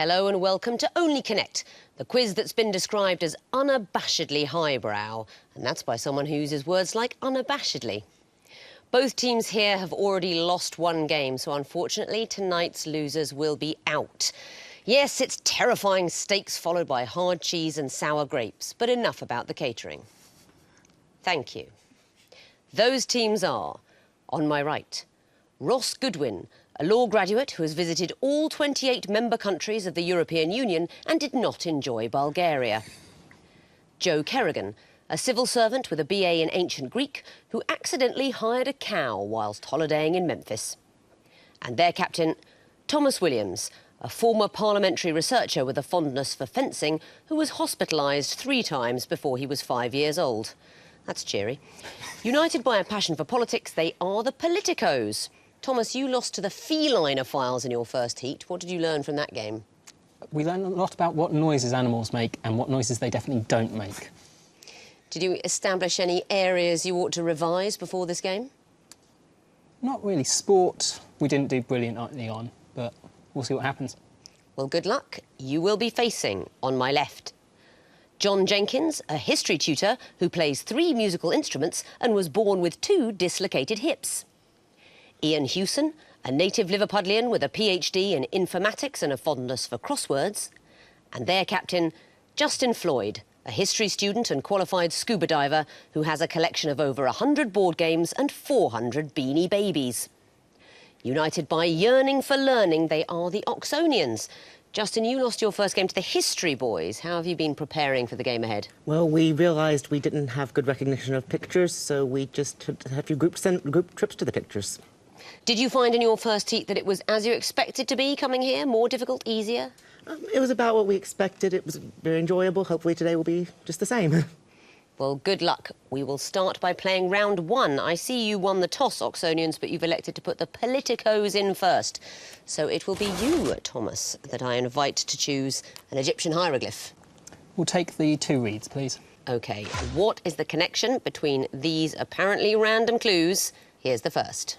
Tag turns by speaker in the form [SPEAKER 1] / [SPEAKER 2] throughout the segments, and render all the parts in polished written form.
[SPEAKER 1] Hello and welcome to Only Connect, the quiz that's been described as unabashedly highbrow, and that's by someone who uses words like unabashedly. Both teams here have already lost one game, so unfortunately tonight's losers will be out. Yes, it's terrifying steaks followed by hard cheese and sour grapes, but enough about the catering. Thank you. Those teams are, on my right, Ross Goodwin, a law graduate who has visited all 28 member countries of the European Union and did not enjoy Bulgaria. Joe Kerrigan, a civil servant with a BA in ancient Greek who accidentally hired a cow whilst holidaying in Memphis. And their captain, Thomas Williams, a former parliamentary researcher with a fondness for fencing who was hospitalised 3 times before he was 5 years old. That's cheery. United by a passion for politics, they are the Politicos. Thomas, you lost to the felinophiles in your first heat. What did you learn from that game?
[SPEAKER 2] We learned a lot about what noises animals make and what noises they definitely don't make.
[SPEAKER 1] Did you establish any areas you ought to revise before this game?
[SPEAKER 2] Not really. Sport, we didn't do brilliantly on, but we'll see what happens.
[SPEAKER 1] Well, good luck. You will be facing, on my left, John Jenkins, a history tutor who plays 3 musical instruments and was born with 2 dislocated hips. Ian Hewson, a native Liverpudlian with a PhD in informatics and a fondness for crosswords. And their captain, Justin Floyd, a history student and qualified scuba diver who has a collection of over 100 board games and 400 Beanie Babies. United by yearning for learning, they are the Oxonians. Justin, you lost your first game to the history boys. How have you been preparing for the game ahead?
[SPEAKER 3] Well, we realised we didn't have good recognition of pictures, so we just had a few group trips to the pictures.
[SPEAKER 1] Did you find in your first heat that it was as you expected to be coming here? More difficult, easier?
[SPEAKER 3] It was about what we expected. It was very enjoyable. Hopefully today will be just the same.
[SPEAKER 1] Well, good luck. We will start by playing round 1. I see you won the toss, Oxonians, but you've elected to put the Politicos in first. So it will be you, Thomas, that I invite to choose an Egyptian hieroglyph.
[SPEAKER 2] We'll take the 2 reeds, please.
[SPEAKER 1] OK, what is the connection between these apparently random clues? Here's the first.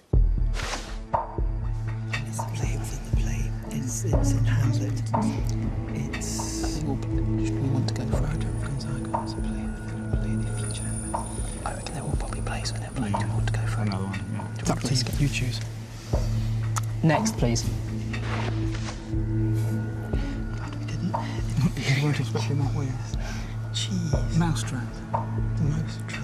[SPEAKER 4] It's a play within the play. It's in Hamlet. It's... we want to go for it. Gonzaga. It's a play within a play in the future. I reckon they're all probably plays when they're playing. Do we want to go for another one? Yeah. It's up to you. You choose.
[SPEAKER 2] Next, please.
[SPEAKER 4] But we didn't. You weren't expecting that, were you? Cheese. Mousetrap. The mousetrap.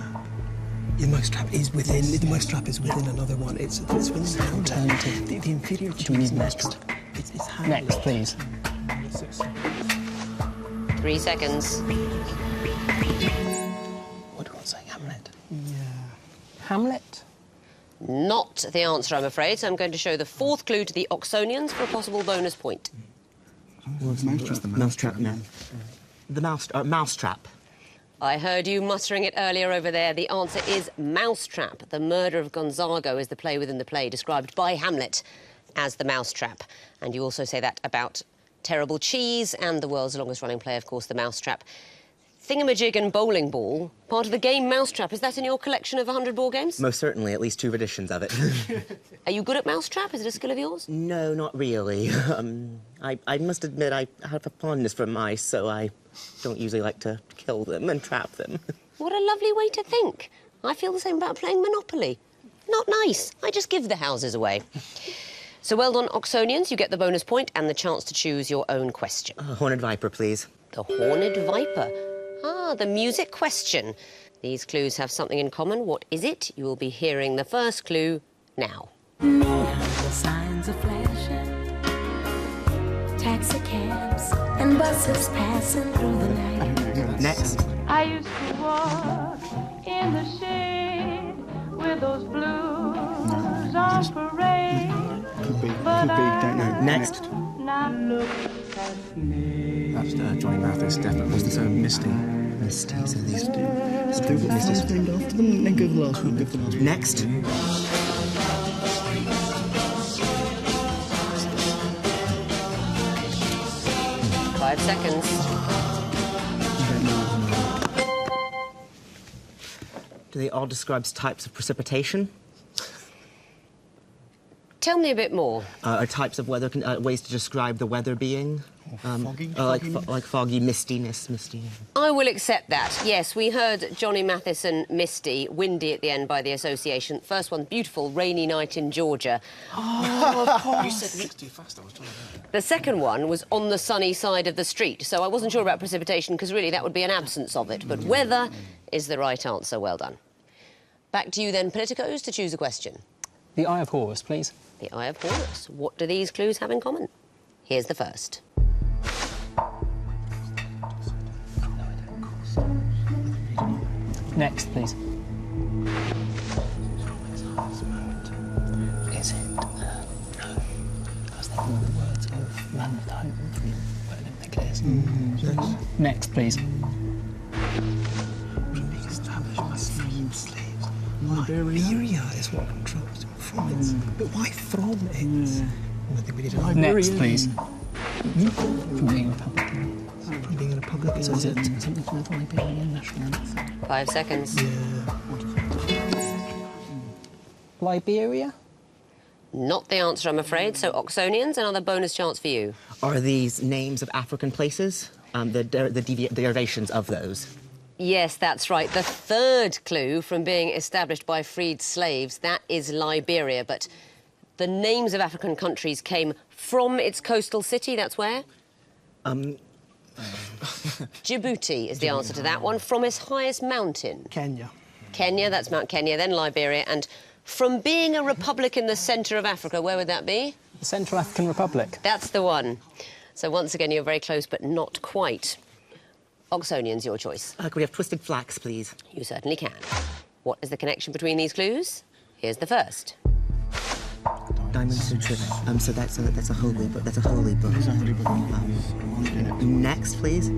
[SPEAKER 4] The mousetrap is within. The mousetrap is within another one. It's within Hamlet.
[SPEAKER 2] Alternative.
[SPEAKER 4] The inferior cheese.
[SPEAKER 2] Do we need next?
[SPEAKER 4] It's Hamlet.
[SPEAKER 2] Next, please.
[SPEAKER 1] 3 seconds.
[SPEAKER 4] What do I say? Hamlet. Yeah.
[SPEAKER 2] Hamlet?
[SPEAKER 1] Not the answer, I'm afraid, so I'm going to show the 4th clue to the Oxonians for a possible bonus point.
[SPEAKER 4] Well, it's the mousetrap. No.
[SPEAKER 3] The mousetrap.
[SPEAKER 1] I heard you muttering it earlier over there. The answer is Mousetrap. The Murder of Gonzago is the play within the play, described by Hamlet as the Mousetrap. And you also say that about Terrible Cheese and the world's longest-running play, of course, the Mousetrap. Thingamajig and Bowling Ball, part of the game Mousetrap. Is that in your collection of 100 board games?
[SPEAKER 3] Most certainly, at least 2 editions of it.
[SPEAKER 1] Are you good at Mousetrap? Is it a skill of yours?
[SPEAKER 3] No, not really. I must admit I have a fondness for mice, so I don't usually like to kill them and trap them.
[SPEAKER 1] What a lovely way to think. I feel the same about playing Monopoly. Not nice. I just give the houses away. So well done, Oxonians. You get the bonus point and the chance to choose your own question.
[SPEAKER 3] Horned Viper, please.
[SPEAKER 1] The Horned Viper. Ah, the music question. These clues have something in common. What is it? You will be hearing the first clue now.
[SPEAKER 5] The signs are flashing, taxi cabs and buses passing through the night.
[SPEAKER 3] Next.
[SPEAKER 6] I used to walk in the shade with those blues on parade.
[SPEAKER 4] Could be, don't know.
[SPEAKER 3] Next.
[SPEAKER 6] Now look at me.
[SPEAKER 4] That's Johnny Mathis, definitely. Was the Misty. Misty, so these two. Misty's named after them, then go the last one.
[SPEAKER 3] Next.
[SPEAKER 1] Five seconds.
[SPEAKER 3] Do they all describe types of precipitation?
[SPEAKER 1] Tell me a bit more.
[SPEAKER 3] Are types of weather, ways to describe the weather being. Like foggy, mistiness.
[SPEAKER 1] I will accept that. Yes, we heard Johnny Mathison, misty, windy at the end by the association. First one, beautiful, rainy night in Georgia.
[SPEAKER 4] Oh, you said mixed too fast. I was trying to...
[SPEAKER 1] The second one was on the sunny side of the street, so I wasn't sure about precipitation because really that would be an absence of it. But weather is the right answer. Well done. Back to you then, Politicos, to choose a question.
[SPEAKER 2] The Eye of Horus, please.
[SPEAKER 1] The Eye of Horus. What do these clues have in common? Here's the first.
[SPEAKER 2] Next, please.
[SPEAKER 4] Is it? No. Because they're all the words of Man of the Hope from Olympic Layers.
[SPEAKER 2] Next, please.
[SPEAKER 4] Being established by freed slaves. Liberia is what controls them from it. But why from it? I think we need to
[SPEAKER 2] Next, please.
[SPEAKER 4] From being Republican. From being a Republican.
[SPEAKER 2] So is it something to do with Liberian national anthem?
[SPEAKER 1] 5 seconds.
[SPEAKER 2] Liberia?
[SPEAKER 1] Not the answer, I'm afraid. So, Oxonians, another bonus chance for you.
[SPEAKER 3] Are these names of African places? The derivations of those?
[SPEAKER 1] Yes, that's right. The third clue from being established by freed slaves, that is Liberia. But the names of African countries came from its coastal city, that's where? Djibouti is the answer to that one. From its highest mountain?
[SPEAKER 4] Kenya.
[SPEAKER 1] Kenya, that's Mount Kenya, then Liberia. And from being a republic in the centre of Africa, where would that be?
[SPEAKER 2] The Central African Republic.
[SPEAKER 1] That's the one. So once again, you're very close, but not quite. Oxonians, your choice.
[SPEAKER 3] Could we have twisted flax, please?
[SPEAKER 1] You certainly can. What is the connection between these clues? Here's the first.
[SPEAKER 3] Diamond Sutra. So that's a holy book. That's a holy book. Next, please.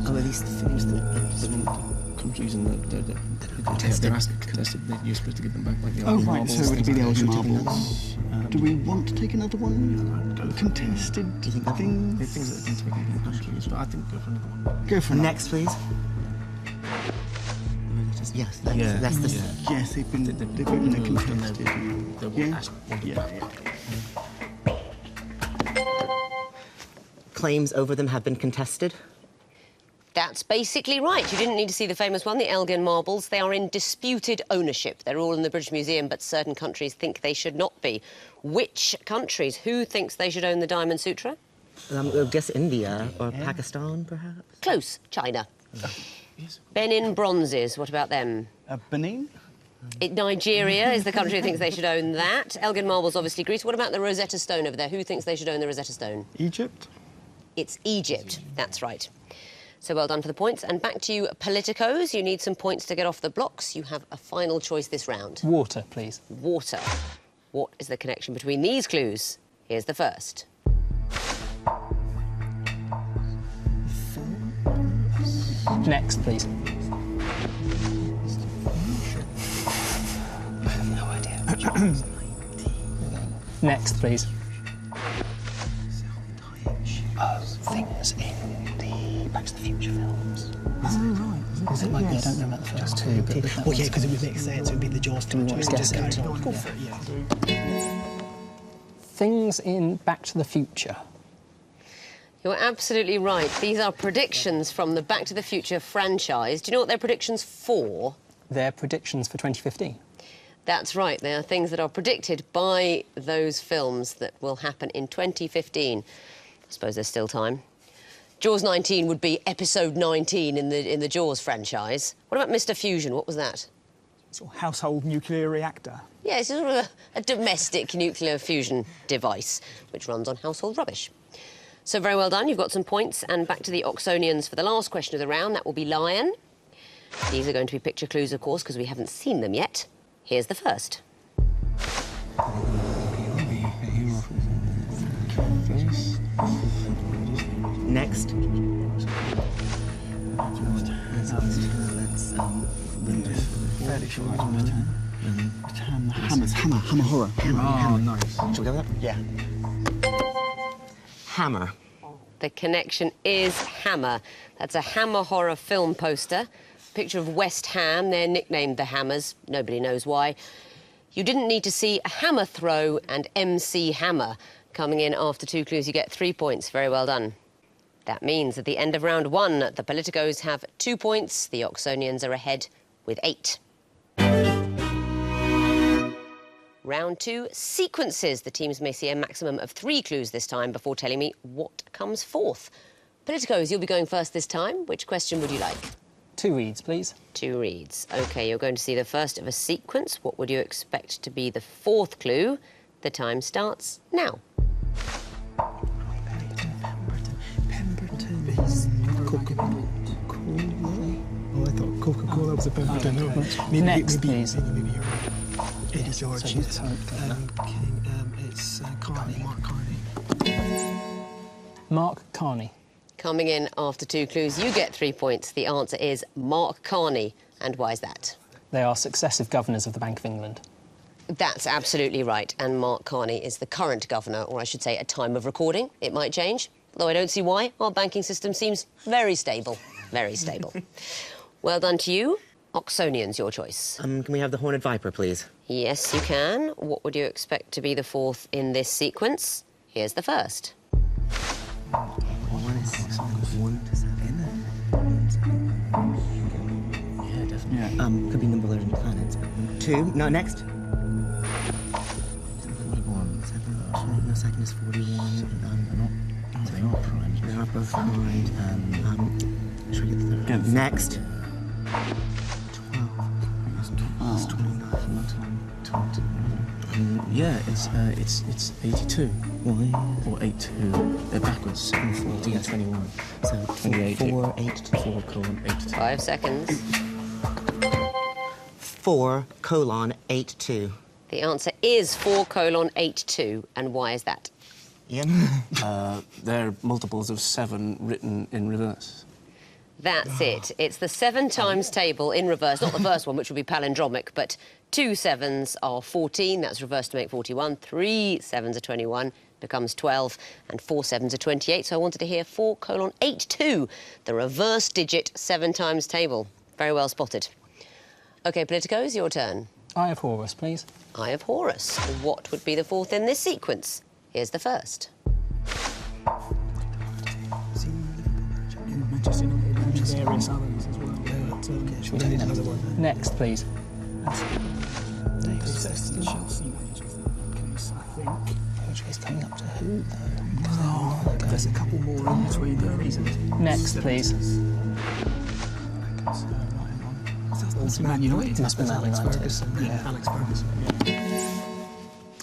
[SPEAKER 3] Oh, are these things that...
[SPEAKER 4] Countries and they're asking contested that you're supposed to give them back like the
[SPEAKER 7] Oh,
[SPEAKER 4] Elgin
[SPEAKER 7] right,
[SPEAKER 4] marbles.
[SPEAKER 7] so it'll be the Elgin
[SPEAKER 4] Should we take another
[SPEAKER 7] marbles.
[SPEAKER 4] one?
[SPEAKER 7] Do we want to take another one? Contested
[SPEAKER 3] you think that-
[SPEAKER 7] things?
[SPEAKER 4] The things that have been taken from countries, but I think go for another one.
[SPEAKER 7] Go for another.
[SPEAKER 3] Next, please. Yes, that's the...
[SPEAKER 7] Yes, they've been contested.
[SPEAKER 3] Claims over them have been contested.
[SPEAKER 1] That's basically right. You didn't need to see the famous one, the Elgin marbles. They are in disputed ownership. They're all in the British Museum, but certain countries think they should not be. Which countries? Who thinks they should own the Diamond Sutra?
[SPEAKER 3] I guess India or Pakistan, perhaps.
[SPEAKER 1] Close. China. Benin bronzes. What about them?
[SPEAKER 7] Benin?
[SPEAKER 1] Nigeria is the country who thinks they should own that. Elgin marbles, obviously Greece. What about the Rosetta Stone over there? Who thinks they should own the Rosetta Stone?
[SPEAKER 7] Egypt?
[SPEAKER 1] It's Egypt. That's right. So well done for the points. And back to you, Politicos. You need some points to get off the blocks. You have a final choice this round.
[SPEAKER 2] Water, please.
[SPEAKER 1] Water. What is the connection between these clues? Here's the first.
[SPEAKER 2] Next, please.
[SPEAKER 4] I have no idea.
[SPEAKER 2] Next, please.
[SPEAKER 4] Things in the Back to the Future films.
[SPEAKER 7] Oh, right.
[SPEAKER 4] Is it like, I don't know about the first two, but... Well, yeah, because it would make sense. It would be the Jaws film.
[SPEAKER 2] Let's guess it.
[SPEAKER 4] Go for it, yeah.
[SPEAKER 2] Things in Back to the Future.
[SPEAKER 1] You're absolutely right. These are predictions from the Back to the Future franchise. Do you know what they're predictions for?
[SPEAKER 2] They're predictions for 2015.
[SPEAKER 1] That's right. They are things that are predicted by those films that will happen in 2015. I suppose there's still time. Jaws 19 would be episode 19 in the Jaws franchise. What about Mr. Fusion? What was that?
[SPEAKER 7] Sort of household nuclear reactor.
[SPEAKER 1] Yeah, it's sort of a domestic nuclear fusion device which runs on household rubbish. So very well done. You've got some points. And back to the Oxonians for the last question of the round. That will be lion. These are going to be picture clues, of course, because we haven't seen them yet. Here's the first.
[SPEAKER 3] Next.
[SPEAKER 7] Fairly sure. Hammer horror.
[SPEAKER 3] Oh, nice. Shall we go with that?
[SPEAKER 7] Yeah.
[SPEAKER 3] Hammer.
[SPEAKER 1] The connection is Hammer. That's a Hammer horror film poster. Picture of West Ham. They're nicknamed the Hammers. Nobody knows why. You didn't need to see a hammer throw and MC Hammer. Coming in after 2 clues, you get 3 points. Very well done. That means at the end of round 1, the Politicos have 2 points. The Oxonians are ahead with 8. Round 2, sequences. The teams may see a maximum of 3 clues this time before telling me what comes fourth. Politicos, you'll be going first this time. Which question would you like?
[SPEAKER 2] 2 reads, please.
[SPEAKER 1] 2 reads. OK, you're going to see the first of a sequence. What would you expect to be the fourth clue? The time starts now.
[SPEAKER 4] Pemberton is Coca-Cola. Oh, I thought Coca-Cola was a Pemberton.
[SPEAKER 2] Next, please.
[SPEAKER 4] Maybe you're right. Eddie George. It's Carney, Mark Carney.
[SPEAKER 2] Mark Carney.
[SPEAKER 1] Coming in after 2 clues, you get 3 points. The answer is Mark Carney. And why is that?
[SPEAKER 2] They are successive governors of the Bank of England.
[SPEAKER 1] That's absolutely right. And Mark Carney is the current governor, or I should say at time of recording. It might change, though I don't see why. Our banking system seems very stable. Very stable. Well done to you. Oxonians, your choice.
[SPEAKER 3] Can we have the Horned Viper, please?
[SPEAKER 1] Yes, you can. What would you expect to be the fourth in this sequence? Here's the first.
[SPEAKER 3] 1 to 7. Yeah, definitely. Yeah. Could be number 11 planets. 2. No, next. 41. 7. No, second is 41. They are primed. They are both primed. Should we get the third? Next. 12. It's 29.
[SPEAKER 4] Yeah, it's 82.
[SPEAKER 3] Why?
[SPEAKER 4] Or 82. They're backwards. 7, 14, 21.
[SPEAKER 3] So
[SPEAKER 4] 28.
[SPEAKER 3] 4, 8,
[SPEAKER 4] 4, 8.
[SPEAKER 1] 5 seconds.
[SPEAKER 3] 4:8:2.
[SPEAKER 1] The answer is 4:8:2. And why is that?
[SPEAKER 3] Ian?
[SPEAKER 4] They're multiples of 7 written in reverse.
[SPEAKER 1] That's it. It's the 7 times table in reverse. Not the first one, which would be palindromic, but 2 7s are 14. That's reversed to make 41. 3 7s are 21. Becomes 12. And 4 7s are 28. So I wanted to hear 4:8:2, the reverse digit 7 times table. Very well spotted. OK, Politicos, your turn.
[SPEAKER 2] Eye of Horus, please.
[SPEAKER 1] Eye of Horus. What would be the fourth in this sequence? Here's the first.
[SPEAKER 7] Manchester United and various others as well.
[SPEAKER 2] Next, please.
[SPEAKER 7] Chelsea managers, I think.
[SPEAKER 2] It's coming up to who, though?
[SPEAKER 7] There's a couple more in between the reasons.
[SPEAKER 2] Next, please.
[SPEAKER 7] Man United.
[SPEAKER 2] Must be Man United.
[SPEAKER 7] Yeah. Alex Ferguson.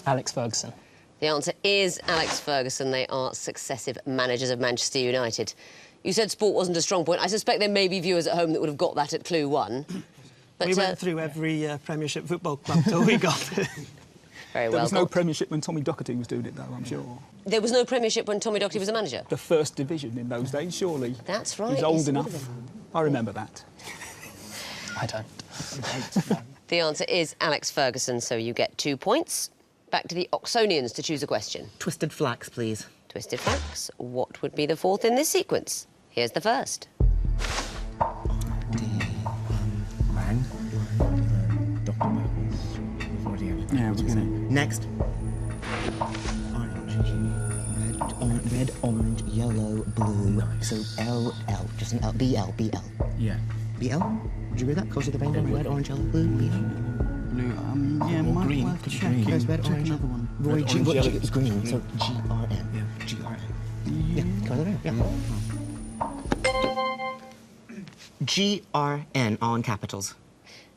[SPEAKER 2] Alex Ferguson.
[SPEAKER 1] The answer is Alex Ferguson. They are successive managers of Manchester United. You said sport wasn't a strong point. I suspect there may be viewers at home that would have got that at clue 1. But,
[SPEAKER 8] we went through every Premiership football club till we got it.
[SPEAKER 1] Very well
[SPEAKER 7] There was no
[SPEAKER 1] got.
[SPEAKER 7] Premiership when Tommy Docherty was doing it, though, I'm sure.
[SPEAKER 1] There was no Premiership when Tommy Docherty was a manager?
[SPEAKER 7] The first division in those days, surely.
[SPEAKER 1] That's right.
[SPEAKER 7] He's old
[SPEAKER 1] yes,
[SPEAKER 7] enough. I remember that.
[SPEAKER 2] I don't.
[SPEAKER 1] The answer is Alex Ferguson, so you get 2 points. Back to the Oxonians to choose a question.
[SPEAKER 3] Twisted Flax, please.
[SPEAKER 1] Twisted Flax. What would be the fourth in this sequence? Here's the first.
[SPEAKER 3] Rang.
[SPEAKER 4] Dr. Merkel's. We've already had.
[SPEAKER 7] Yeah, we're gonna.
[SPEAKER 3] Next. Orange. Red, orange, yellow, blue.
[SPEAKER 4] Nice.
[SPEAKER 3] So L, just an L. BL.
[SPEAKER 4] Yeah.
[SPEAKER 3] BL? Would you read that? Close to the rainbow. Red, orange, yellow, blue. BL.
[SPEAKER 7] Blue. Yeah,
[SPEAKER 4] Or
[SPEAKER 7] might
[SPEAKER 4] green.
[SPEAKER 7] worth
[SPEAKER 4] Could be
[SPEAKER 7] checking.
[SPEAKER 4] green.
[SPEAKER 3] There's red,
[SPEAKER 7] Check
[SPEAKER 3] orange.
[SPEAKER 7] another one.
[SPEAKER 3] Roy
[SPEAKER 4] Red,
[SPEAKER 3] G.
[SPEAKER 4] orange,
[SPEAKER 3] What
[SPEAKER 4] yellow,
[SPEAKER 3] G is green? So
[SPEAKER 4] green.
[SPEAKER 3] GRN.
[SPEAKER 4] Yeah.
[SPEAKER 3] GRN. Yeah, go there. Yeah. GRN, all in capitals.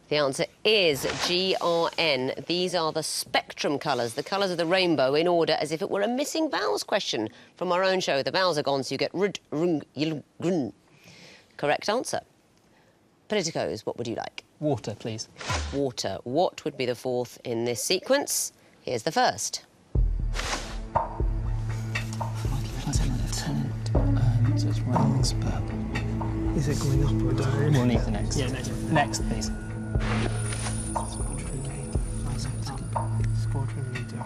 [SPEAKER 1] The answer is GRN. These are the spectrum colours, the colours of the rainbow, in order as if it were a missing vowels question from our own show. The vowels are gone, so you get rud, rung, yil, grun. Correct answer. Politicos, what would you like?
[SPEAKER 2] Water, please.
[SPEAKER 1] Water. What would be the fourth in this sequence? Here's the first.
[SPEAKER 2] So it's Rings, purple.
[SPEAKER 8] Is it going up or down?
[SPEAKER 2] We'll need the next.
[SPEAKER 7] Yeah, next.
[SPEAKER 2] Next, please.
[SPEAKER 8] Squadron leader.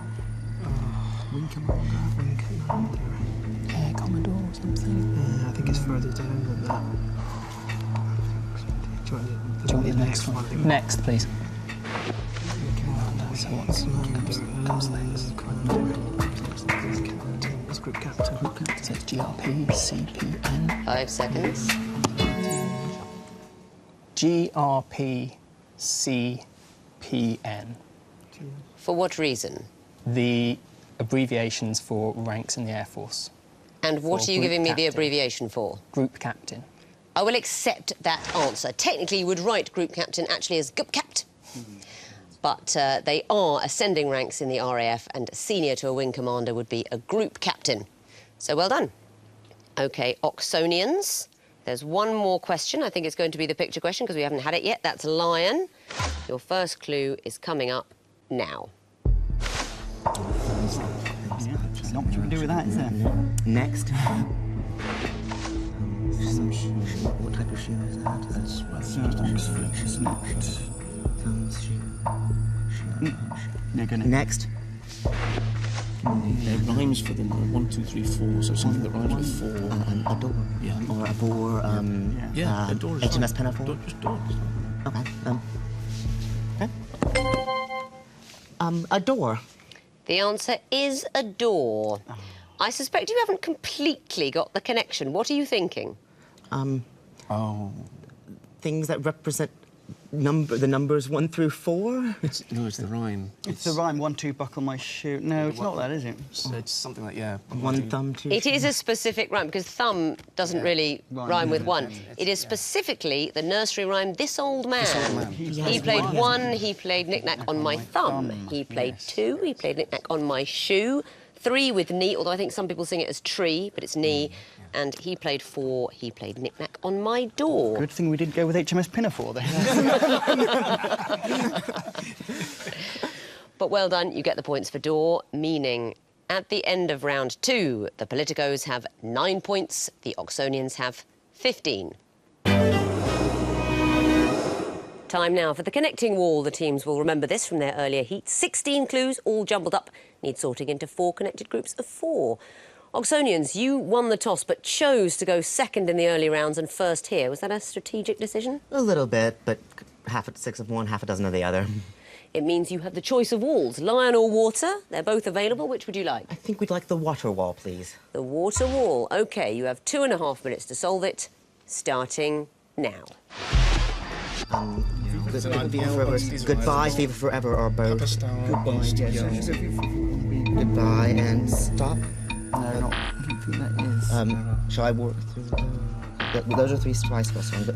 [SPEAKER 7] Wing Commander.
[SPEAKER 8] Wing commander.
[SPEAKER 2] Air Commodore or something.
[SPEAKER 8] I think it's further down than that. Do you want
[SPEAKER 2] Do you want the next one? Next, please.
[SPEAKER 4] So what's comes next? It's group captain. So it's GRP, CPN.
[SPEAKER 1] 5 seconds.
[SPEAKER 2] GRP, CPN.
[SPEAKER 1] For what reason?
[SPEAKER 2] The abbreviations for ranks in the Air Force.
[SPEAKER 1] And what
[SPEAKER 2] For
[SPEAKER 1] are you
[SPEAKER 2] group
[SPEAKER 1] giving me the
[SPEAKER 2] captain.
[SPEAKER 1] abbreviation for?
[SPEAKER 2] Group captain.
[SPEAKER 1] I will accept that answer. Technically, you would write group captain actually as gup capt. But they are ascending ranks in the RAF, and senior to a wing commander would be a group captain. So well done. OK, Oxonians. There's one more question. I think it's going to be the picture question because we haven't had it yet. That's lion. Your first clue is coming up now.
[SPEAKER 8] Not much you can do with that, is there?
[SPEAKER 3] Next. Some shoe. What type of shoe is that? That's
[SPEAKER 7] Oxford, isn't it?
[SPEAKER 3] Thumbs shoe.
[SPEAKER 8] They're gonna...
[SPEAKER 3] Next.
[SPEAKER 7] It rhymes for them. 1, 2, 3, 4. So something that rhymes with 4.
[SPEAKER 3] A door.
[SPEAKER 7] Yeah.
[SPEAKER 3] Or a bore.
[SPEAKER 7] Yeah, a door.
[SPEAKER 3] HMS Pinafore.
[SPEAKER 7] Just door.
[SPEAKER 3] Okay. A door.
[SPEAKER 1] The answer is a door. I suspect you haven't completely got the connection. What are you thinking?
[SPEAKER 3] Things that represent the numbers 1 through 4.
[SPEAKER 7] It's the rhyme.
[SPEAKER 8] It's the rhyme, 1, 2, buckle my shoe. No, it's not that, is it?
[SPEAKER 7] So it's something like, yeah.
[SPEAKER 3] 1 thumb, 2.
[SPEAKER 1] It is a specific rhyme, because thumb doesn't really rhyme with 1. It is specifically the nursery rhyme, This Old Man. He played 1, he played knick-knack on my thumb. He played 2, he played knick-knack on my shoe. 3 with knee, although I think some people sing it as tree, but it's knee. And he played 4, he played knick-knack on my door.
[SPEAKER 8] Good thing we did go with HMS Pinafore then.
[SPEAKER 1] But well done, you get the points for door, meaning at the end of round 2, the Politicos have 9 points, the Oxonians have 15. Time now for the connecting wall. The teams will remember this from their earlier heats. 16 clues, all jumbled up, need sorting into 4 connected groups of 4. Oxonians, you won the toss but chose to go second in the early rounds and first here. Was that a strategic decision?
[SPEAKER 3] A little bit, but half 6 of one, half a dozen of the other.
[SPEAKER 1] It means you have the choice of walls, lion or water. They're both available. Which would you like?
[SPEAKER 3] I think we'd like the water wall, please.
[SPEAKER 1] The water wall. OK, you have 2.5 minutes to solve it, starting now.
[SPEAKER 3] Goodbye, Fever Forever, or both. Goodbye and stop.
[SPEAKER 4] No, not. I don't think that is.
[SPEAKER 3] Shall I work through the... Those are 3 Spice Girls songs, but...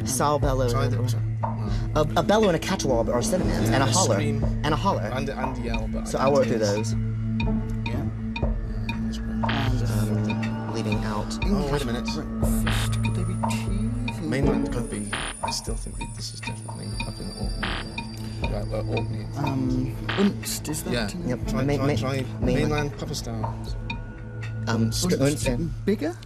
[SPEAKER 3] Sal bellow... A bellow and a caterwaul are synonyms, and a holler. And a holler.
[SPEAKER 7] And yell, but...
[SPEAKER 3] So I'll work through those.
[SPEAKER 7] Yeah.
[SPEAKER 3] Leaving out...
[SPEAKER 7] Oh, wait a minute.
[SPEAKER 4] Could they be cheese?
[SPEAKER 7] Mainland could be... I still think that this is definitely up in Orkney.
[SPEAKER 4] Unst, is that?
[SPEAKER 7] Yeah.
[SPEAKER 3] Yep.
[SPEAKER 7] Try mainland Papa Star.
[SPEAKER 4] Bigger?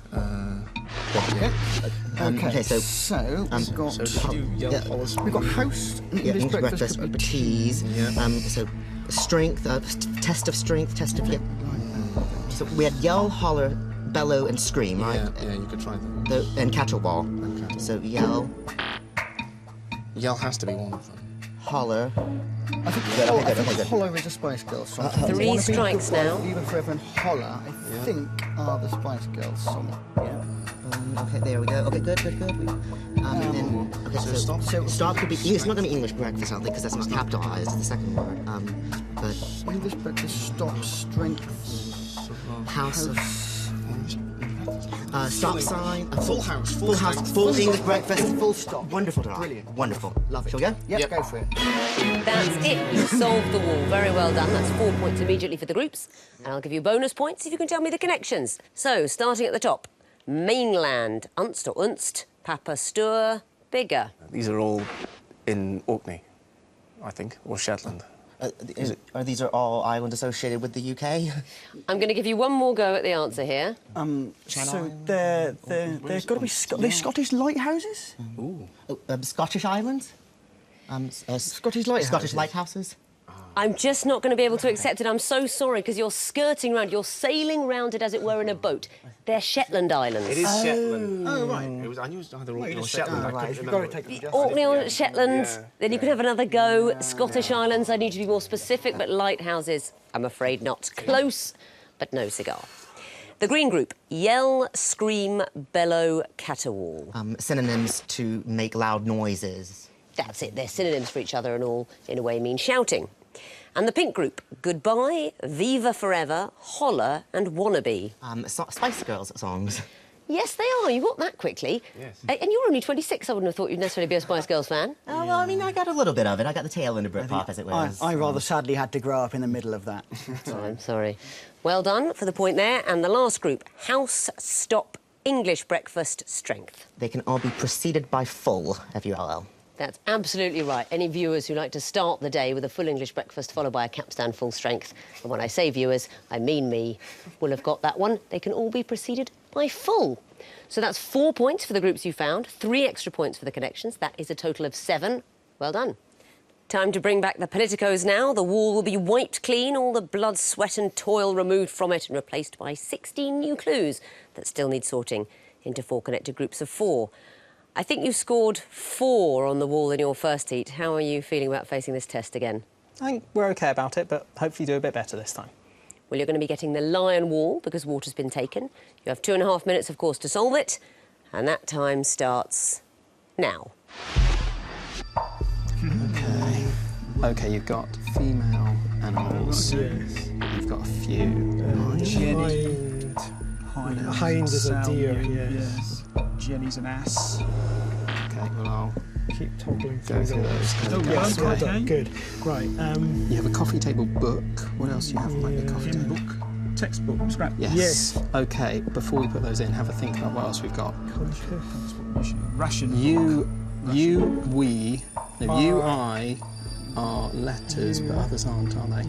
[SPEAKER 3] Okay, so...
[SPEAKER 4] we've got...
[SPEAKER 7] So should you yell Hollis?
[SPEAKER 4] We've got house, English breakfast, could be
[SPEAKER 3] tease. So strength, test of strength, test of... So we had yell, holler, bellow, and scream, right?
[SPEAKER 7] Yeah, you could try them.
[SPEAKER 3] And caterwaul. So yell...
[SPEAKER 7] Yell has to be one of them.
[SPEAKER 3] Holler.
[SPEAKER 4] I think Holler is a Spice Girls song.
[SPEAKER 1] 3 strikes now.
[SPEAKER 4] Even Forever and Holler, I think, are the Spice Girls song.
[SPEAKER 3] Okay, there we go. Okay, good. So stop could be... It's not going to be English breakfast, I don't think, because that's not capitalised, it's the second word. But...
[SPEAKER 4] English breakfast, stop, strength...
[SPEAKER 3] House of... stop sign...
[SPEAKER 7] Full house.
[SPEAKER 3] Full English breakfast.
[SPEAKER 4] Full stop.
[SPEAKER 3] Wonderful, Dara.
[SPEAKER 4] Brilliant.
[SPEAKER 3] Wonderful. Love it. Shall we go?
[SPEAKER 4] Yep, go for it.
[SPEAKER 1] That's it. You solved the wall. Very well done. That's 4 points immediately for the groups. And I'll give you bonus points if you can tell me the connections. So, starting at the top. Mainland, Unst or Unst, Papa Stur, bigger.
[SPEAKER 7] These are all in Orkney, I think, or Shetland.
[SPEAKER 3] These are all islands associated with the UK?
[SPEAKER 1] I'm going to give you one more go at the answer here.
[SPEAKER 8] So they're got to be Scottish lighthouses?
[SPEAKER 7] Ooh.
[SPEAKER 3] Scottish islands?
[SPEAKER 8] Scottish lighthouses.
[SPEAKER 3] Scottish lighthouses?
[SPEAKER 1] I'm just not going to be able to accept it. I'm so sorry, because you're skirting around. You're sailing round it, as it were, in a boat. They're Shetland Islands.
[SPEAKER 7] It is Shetland. Oh, right. I knew it was either Orkney or Shetland. I couldn't remember.
[SPEAKER 1] Orkney or Shetland, then you could have another go. Scottish Islands, I need to be more specific, but lighthouses, I'm afraid not. Close, but no cigar. The green group, yell, scream, bellow, caterwaul.
[SPEAKER 3] Synonyms to make loud noises.
[SPEAKER 1] That's it, they're synonyms for each other and all, in a way, mean shouting. And the pink group, goodbye, viva forever, holler and wannabe.
[SPEAKER 3] Spice Girls songs.
[SPEAKER 1] Yes, they are. You got that quickly. Yes. And you're only 26. I wouldn't have thought you'd necessarily be a Spice Girls fan.
[SPEAKER 3] Oh, well, I mean, I got a little bit of it. I got the tail end of Britpop, as it was.
[SPEAKER 8] I rather sadly had to grow up in the middle of that.
[SPEAKER 1] Oh, I'm sorry. Well done for the point there. And the last group, house, stop, English breakfast, strength.
[SPEAKER 3] They can all be preceded by full, F-U-L-L.
[SPEAKER 1] That's absolutely right. Any viewers who like to start the day with a full English breakfast followed by a capstan full strength, and when I say viewers, I mean me, will have got that one. They can all be preceded by full. So that's 4 points for the groups you found, 3 extra points for the connections. That is a total of 7. Well done. Time to bring back the Politicos now. The wall will be wiped clean, all the blood, sweat and toil removed from it and replaced by 16 new clues that still need sorting into 4 connected groups of 4. I think you scored 4 on the wall in your first heat. How are you feeling about facing this test again?
[SPEAKER 2] I think we're OK about it, but hopefully do a bit better this time.
[SPEAKER 1] Well, you're going to be getting the lion wall because water's been taken. You have 2.5 minutes, of course, to solve it. And that time starts now.
[SPEAKER 2] OK, you've got female animals.
[SPEAKER 4] Yes.
[SPEAKER 2] You've got a few.
[SPEAKER 4] Hind is a deer,
[SPEAKER 8] yes.
[SPEAKER 4] Jenny's an ass.
[SPEAKER 2] OK, well, I'll
[SPEAKER 4] Keep toggling
[SPEAKER 2] go through those.
[SPEAKER 4] Yes, well done. Good. Right.
[SPEAKER 2] You have a coffee table book. What else do you have on the coffee table?
[SPEAKER 4] Book, textbook, scrap.
[SPEAKER 2] Yes. OK, before we put those in, have a think about what else we've got.
[SPEAKER 4] Ration.
[SPEAKER 2] You, we. No, you, I are letters, but others aren't, are they?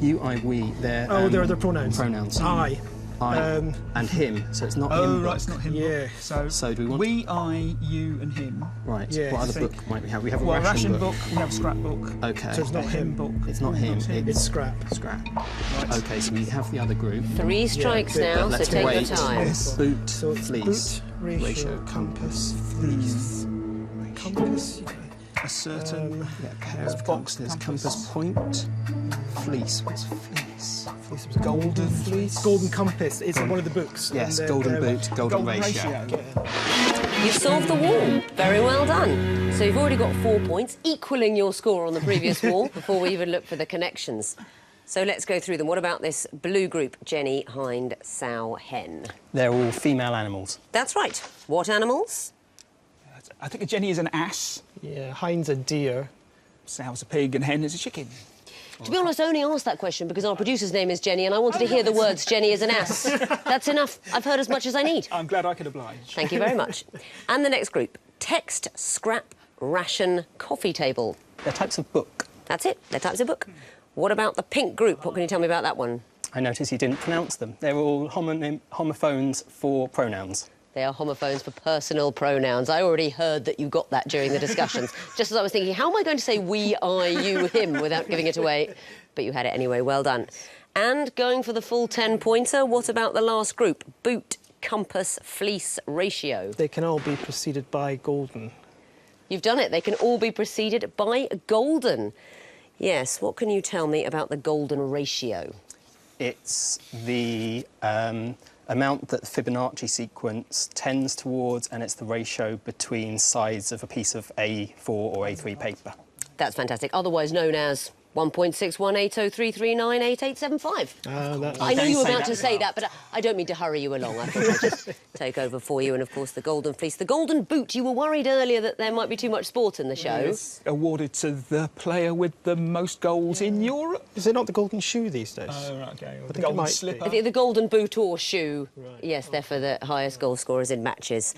[SPEAKER 2] You, I, we. They're
[SPEAKER 4] they're the pronouns.
[SPEAKER 2] Pronouns.
[SPEAKER 4] I.
[SPEAKER 2] And him, so it's not him.
[SPEAKER 4] Oh, right,
[SPEAKER 2] book.
[SPEAKER 4] it's not him.
[SPEAKER 8] Yeah.
[SPEAKER 4] Book.
[SPEAKER 2] So do we want
[SPEAKER 4] we, I, you, and him.
[SPEAKER 2] Right.
[SPEAKER 4] Yeah,
[SPEAKER 2] what other
[SPEAKER 4] so-
[SPEAKER 2] book might we have? We have a
[SPEAKER 4] Well,
[SPEAKER 2] ration
[SPEAKER 4] book. We have a scrap book.
[SPEAKER 2] Okay.
[SPEAKER 4] So it's not him book.
[SPEAKER 2] It's not him.
[SPEAKER 4] It's scrap.
[SPEAKER 2] Scrap.
[SPEAKER 4] Right.
[SPEAKER 2] Okay, so we have the other group.
[SPEAKER 1] 3 strikes now, so
[SPEAKER 2] Let's
[SPEAKER 1] take
[SPEAKER 2] wait.
[SPEAKER 1] your time.
[SPEAKER 4] Yes.
[SPEAKER 2] Boot,
[SPEAKER 4] So it's
[SPEAKER 2] fleece,
[SPEAKER 4] boot, ratio, compass, fleece. Compass. A certain
[SPEAKER 2] Yeah, pair of
[SPEAKER 4] box.
[SPEAKER 2] compasses. Compass point. Fleece. What's fleece?
[SPEAKER 4] Fleece was golden fleece. Golden compass. It's one of the books.
[SPEAKER 2] Yes,
[SPEAKER 4] And,
[SPEAKER 2] golden
[SPEAKER 4] they're-
[SPEAKER 2] boot, golden ratio.
[SPEAKER 1] You've solved the wall. Very well done. So you've already got 4 points, equalling your score on the previous wall before we even look for the connections. So let's go through them. What about this blue group, Jenny, hind, sow, hen?
[SPEAKER 2] They're all female animals.
[SPEAKER 1] That's right. What animals?
[SPEAKER 4] I think a Jenny is an ass.
[SPEAKER 8] Yeah, hind's a deer.
[SPEAKER 4] Sow's a pig and hen is a chicken.
[SPEAKER 1] To be honest, I only asked that question because our producer's name is Jenny and I wanted to hear the words Jenny is an ass. That's enough. I've heard as much as I need.
[SPEAKER 4] I'm glad I could oblige.
[SPEAKER 1] Thank you very much. And the next group, text, scrap, ration, coffee table.
[SPEAKER 2] They're types of book.
[SPEAKER 1] That's it. They're types of book. What about the pink group? What can you tell me about that one?
[SPEAKER 2] I noticed you didn't pronounce them. They're all homophones for pronouns.
[SPEAKER 1] They are homophones for personal pronouns. I already heard that you got that during the discussions. Just as I was thinking, how am I going to say we, I, you, him without giving it away? But you had it anyway. Well done. And going for the full 10-pointer, what about the last group? Boot, compass, fleece, ratio.
[SPEAKER 8] They can all be preceded by golden.
[SPEAKER 1] You've done it. They can all be preceded by golden. Yes, what can you tell me about the golden ratio?
[SPEAKER 2] It's the amount that the Fibonacci sequence tends towards, and it's the ratio between sides of a piece of A4 or A3 paper.
[SPEAKER 1] That's fantastic. Otherwise known as 1.618033988875. I know you were about to say that, but I don't mean to hurry you along. I thought I'd just take over for you. And, of course, the golden fleece. The golden boot. You were worried earlier that there might be too much sport in the show.
[SPEAKER 4] It's awarded to the player with the most goals in Europe.
[SPEAKER 8] Is it not the golden shoe these days?
[SPEAKER 4] Oh, right, okay.
[SPEAKER 8] I
[SPEAKER 4] The
[SPEAKER 8] think it
[SPEAKER 4] golden
[SPEAKER 8] might be.
[SPEAKER 4] slipper.
[SPEAKER 1] I think the golden boot or shoe. Right. Yes, they're for the highest goal scorers in matches.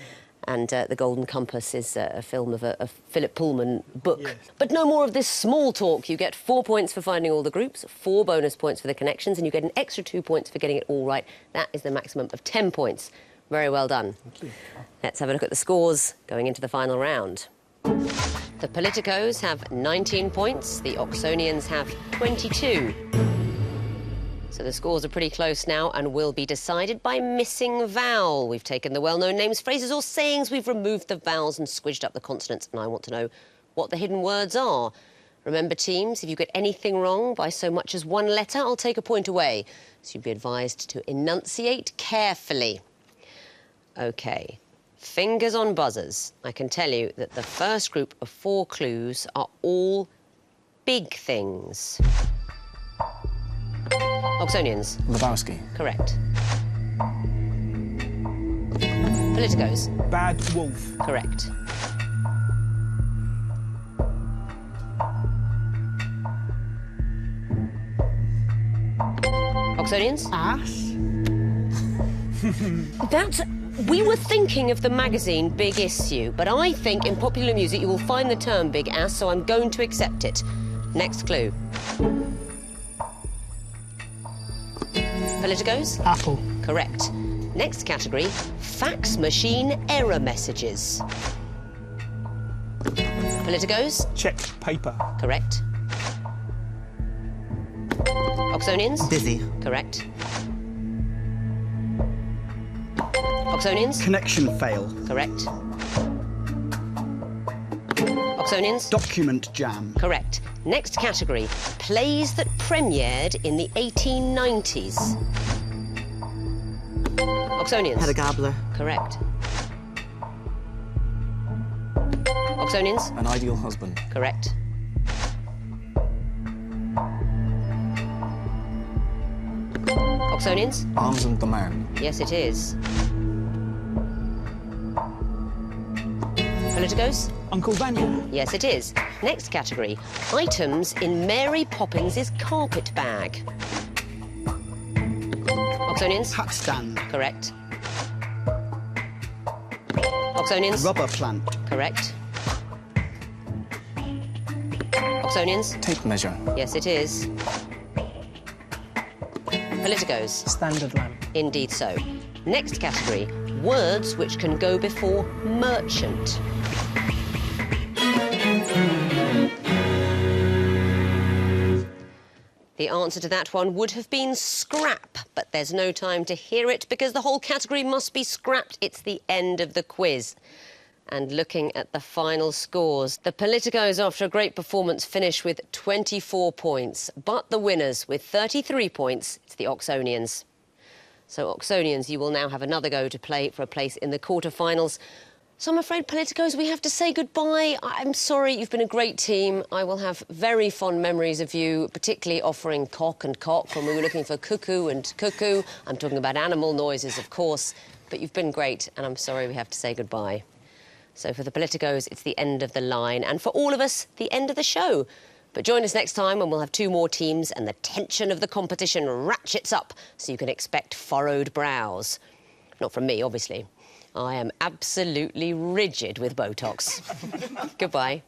[SPEAKER 1] And the Golden Compass is a film of a Philip Pullman book. Yes. But no more of this small talk. You get 4 points for finding all the groups, 4 bonus points for the connections, and you get an extra 2 points for getting it all right. That is the maximum of 10 points. Very well done.
[SPEAKER 8] Thank you.
[SPEAKER 1] Let's have a look at the scores going into the final round. The Politicos have 19 points, the Oxonians have 22. So the scores are pretty close now and will be decided by missing vowel. We've taken the well-known names, phrases or sayings, we've removed the vowels and squidged up the consonants, and I want to know what the hidden words are. Remember, teams, if you get anything wrong by so much as one letter, I'll take a point away. So you'd be advised to enunciate carefully. OK. Fingers on buzzers. I can tell you that the first group of 4 clues are all big things. Oxonians.
[SPEAKER 7] Lebowski.
[SPEAKER 1] Correct. Politicos.
[SPEAKER 8] Bad wolf.
[SPEAKER 1] Correct. Oxonians.
[SPEAKER 8] Ass.
[SPEAKER 1] We were thinking of the magazine Big Issue, but I think in popular music you will find the term big ass, so I'm going to accept it. Next clue. Politicos?
[SPEAKER 8] Apple.
[SPEAKER 1] Correct. Next category, fax machine error messages. Politicos?
[SPEAKER 8] Check paper.
[SPEAKER 1] Correct. Oxonians?
[SPEAKER 3] Busy.
[SPEAKER 1] Correct. Oxonians?
[SPEAKER 8] Connection fail.
[SPEAKER 1] Correct. Oxonians?
[SPEAKER 8] Document jam.
[SPEAKER 1] Correct. Next category, plays that premiered in the 1890s. Oxonians?
[SPEAKER 3] Had a gobbler.
[SPEAKER 1] Correct. Oxonians?
[SPEAKER 7] An ideal husband.
[SPEAKER 1] Correct. Oxonians?
[SPEAKER 7] Arms and the man.
[SPEAKER 1] Yes, it is. Politicos?
[SPEAKER 8] Uncle Vanya.
[SPEAKER 1] Yes, it is. Next category, items in Mary Poppins' carpet bag. Oxonians?
[SPEAKER 8] Hat stand.
[SPEAKER 1] Correct. Oxonians?
[SPEAKER 8] Rubber plant.
[SPEAKER 1] Correct. Oxonians?
[SPEAKER 7] Tape measure.
[SPEAKER 1] Yes, it is. Politicos?
[SPEAKER 4] Standard lamp.
[SPEAKER 1] Indeed so. Next category, words which can go before merchant. The answer to that one would have been scrap, but there's no time to hear it because the whole category must be scrapped. It's the end of the quiz. And looking at the final scores, the Politicos, after a great performance, finish with 24 points. But the winners, with 33 points, it's the Oxonians. So, Oxonians, you will now have another go to play for a place in the quarter-finals. So I'm afraid, Politicos, we have to say goodbye. I'm sorry, you've been a great team. I will have very fond memories of you, particularly offering cock and cock when we were looking for cuckoo and cuckoo. I'm talking about animal noises, of course. But you've been great, and I'm sorry we have to say goodbye. So for the Politicos, it's the end of the line, and for all of us, the end of the show. But join us next time when we'll have 2 more teams and the tension of the competition ratchets up, so you can expect furrowed brows. Not from me, obviously. I am absolutely rigid with Botox. Goodbye.